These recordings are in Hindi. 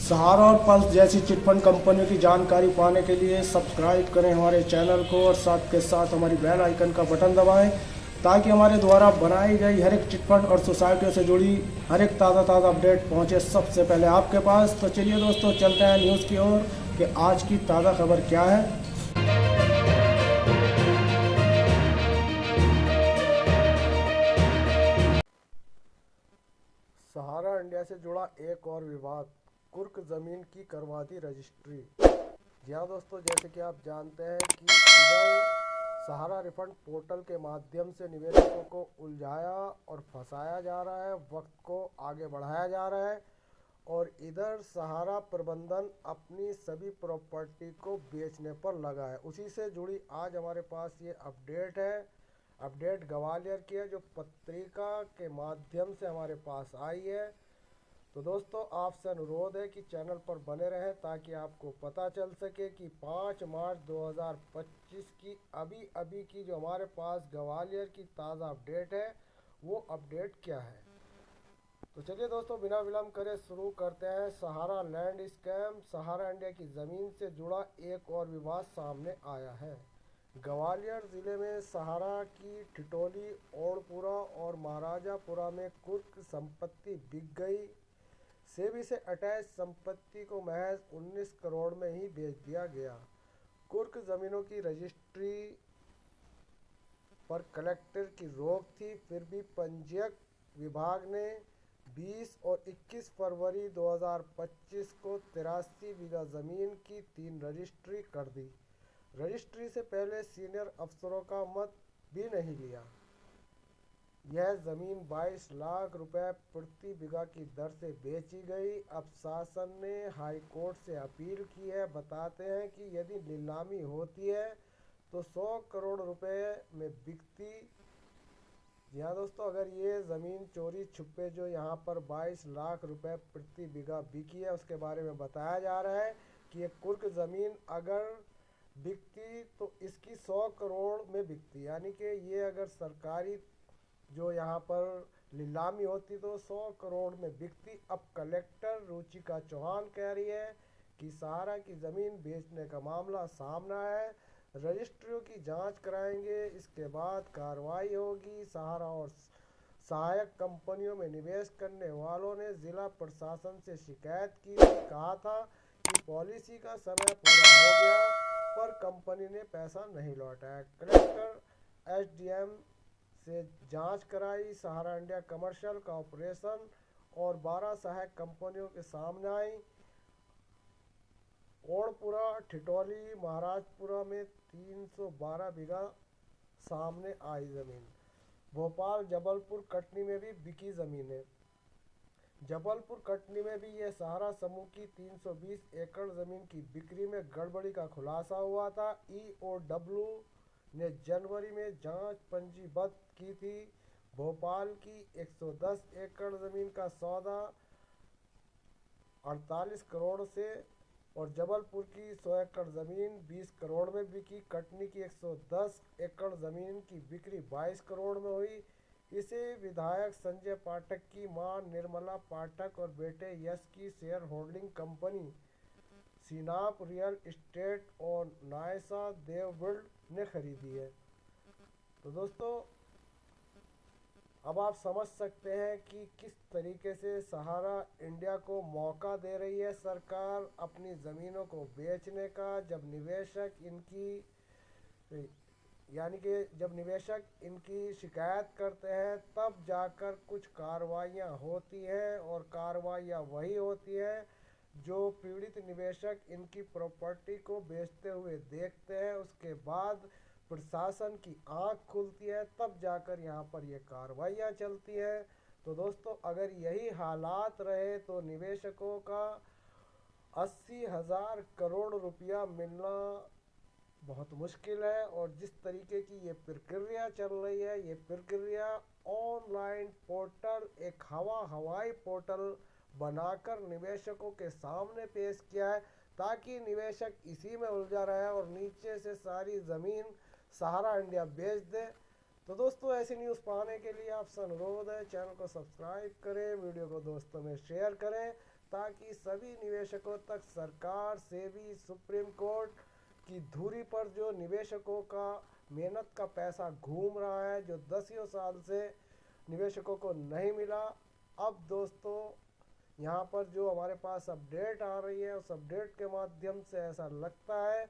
सहारा और पल्स जैसी चिटफंड कंपनियों की जानकारी पाने के लिए सब्सक्राइब करें हमारे चैनल को और साथ के साथ हमारी बेल आइकन का बटन दबाएं ताकि हमारे द्वारा बनाई गई हर एक चिटफंड और सोसाइटियों से जुड़ी हर एक ताज़ा अपडेट पहुंचे सबसे पहले आपके पास। तो चलिए दोस्तों, चलते हैं न्यूज़ की ओर कि आज की ताज़ा खबर क्या है। सहारा इंडिया से जुड़ा एक और विवाद, कुर्क ज़मीन की करवा दी रजिस्ट्री। जी हाँ दोस्तों, जैसे कि आप जानते हैं कि इधर सहारा रिफंड पोर्टल के माध्यम से निवेशकों को उलझाया और फंसाया जा रहा है, वक्त को आगे बढ़ाया जा रहा है और इधर सहारा प्रबंधन अपनी सभी प्रॉपर्टी को बेचने पर लगा है। उसी से जुड़ी आज हमारे पास ये अपडेट है। अपडेट ग्वालियर की है जो पत्रिका के माध्यम से हमारे पास आई है। तो दोस्तों, आपसे अनुरोध है कि चैनल पर बने रहें ताकि आपको पता चल सके कि 5 मार्च 2025 की अभी की जो हमारे पास ग्वालियर की ताज़ा अपडेट है वो अपडेट क्या है। तो चलिए दोस्तों, बिना विलंब करे शुरू करते हैं। सहारा लैंड स्कैम, सहारा इंडिया की ज़मीन से जुड़ा एक और विवाद सामने आया है। ग्वालियर ज़िले में सहारा की ठिठोली, ओड़पुरा और महाराजापुरा में कुर्क संपत्ति बिक गई। सेबी से अटैच संपत्ति को महज 19 करोड़ में ही बेच दिया गया। कुर्क ज़मीनों की रजिस्ट्री पर कलेक्टर की रोक थी, फिर भी पंजीयक विभाग ने 20 और 21 फरवरी 2025 को 83 बीघा ज़मीन की 3 रजिस्ट्री कर दी। रजिस्ट्री से पहले सीनियर अफसरों का मत भी नहीं लिया। यह ज़मीन 22 लाख रुपए प्रति बीघा की दर से बेची गई। अब शासन ने हाई कोर्ट से अपील की है। बताते हैं कि यदि नीलामी होती है तो 100 करोड़ रुपए में बिकती। जी हाँ दोस्तों, अगर ये ज़मीन चोरी छुपे जो यहाँ पर 22 लाख रुपए प्रति बीघा बिकी है उसके बारे में बताया जा रहा है कि ये कुर्क ज़मीन अगर बिकती तो इसकी 100 करोड़ में बिकती, यानी कि ये अगर सरकारी जो यहाँ पर नीलामी होती तो 100 करोड़ में बिकती। अब कलेक्टर रुचिका चौहान कह रही है कि सहारा की ज़मीन बेचने का मामला सामने है, रजिस्ट्रियों की जांच कराएंगे, इसके बाद कार्रवाई होगी। सहारा और सहायक कंपनियों में निवेश करने वालों ने जिला प्रशासन से शिकायत की थी, कहा था कि पॉलिसी का समय पूरा हो गया पर कंपनी ने पैसा नहीं लौटाया। कलेक्टर एसडीएम से जांच कराई। सहारा इंडिया कमर्शियल कॉरपोरेशन और 12 सहायक कंपनियों के सामने आई। ओड़पुरा, ठिठोली, महाराजपुरा में 312 बीघा सामने आई ज़मीन। भोपाल, जबलपुर, कटनी में भी बिकी ज़मीनें। जबलपुर, कटनी में भी ये सहारा समूह की 320 एकड़ ज़मीन की बिक्री में गड़बड़ी का खुलासा हुआ था। ईओडब्ल्यू ने जनवरी में जांच पंजीबद्ध की थी। भोपाल की 110 एकड़ ज़मीन का सौदा 48 करोड़ से और जबलपुर की 100 एकड़ ज़मीन 20 करोड़ में बिकी। कटनी की 110 एकड़ ज़मीन की बिक्री 22 करोड़ में हुई। इसे विधायक संजय पाठक की मां निर्मला पाठक और बेटे यश की शेयर होल्डिंग कंपनी सीनाप रियल एस्टेट और नायसा देवबिल्ड ने खरीदी है। तो दोस्तों, अब आप समझ सकते हैं कि किस तरीके से सहारा इंडिया को मौका दे रही है सरकार अपनी ज़मीनों को बेचने का। जब निवेशक इनकी शिकायत करते हैं तब जाकर कुछ कार्रवाइयाँ होती हैं और कार्रवाइयाँ वही होती हैं जो पीड़ित निवेशक इनकी प्रॉपर्टी को बेचते हुए देखते हैं। उसके बाद प्रशासन की आंख खुलती है, तब जाकर यहाँ पर ये कार्रवाइयाँ चलती हैं। तो दोस्तों, अगर यही हालात रहे तो निवेशकों का 80,000 करोड़ रुपया मिलना बहुत मुश्किल है। और जिस तरीके की ये प्रक्रिया चल रही है, ये प्रक्रिया ऑनलाइन पोर्टल, एक हवाई पोर्टल बनाकर निवेशकों के सामने पेश किया है ताकि निवेशक इसी में उलझा रहे और नीचे से सारी ज़मीन सहारा इंडिया बेच दे। तो दोस्तों, ऐसी न्यूज़ पाने के लिए आपसे अनुरोध है चैनल को सब्सक्राइब करें, वीडियो को दोस्तों में शेयर करें ताकि सभी निवेशकों तक सरकार, सेबी, सुप्रीम कोर्ट की धुरी पर जो निवेशकों का मेहनत का पैसा घूम रहा है, जो दसियों साल से निवेशकों को नहीं मिला। अब दोस्तों यहाँ पर जो हमारे पास अपडेट आ रही है, उस अपडेट के माध्यम से ऐसा लगता है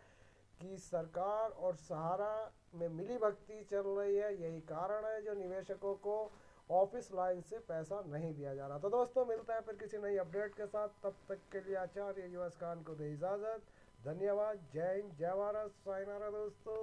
कि सरकार और सहारा में मिली भगती चल रही है। यही कारण है जो निवेशकों को ऑफिस लाइन से पैसा नहीं दिया जा रहा। तो दोस्तों मिलता है फिर किसी नई अपडेट के साथ, तब तक के लिए आचार्य युवराज खान को दे इजाज़त। धन्यवाद। जय हिंद, जय भारत, साइनारा दोस्तों।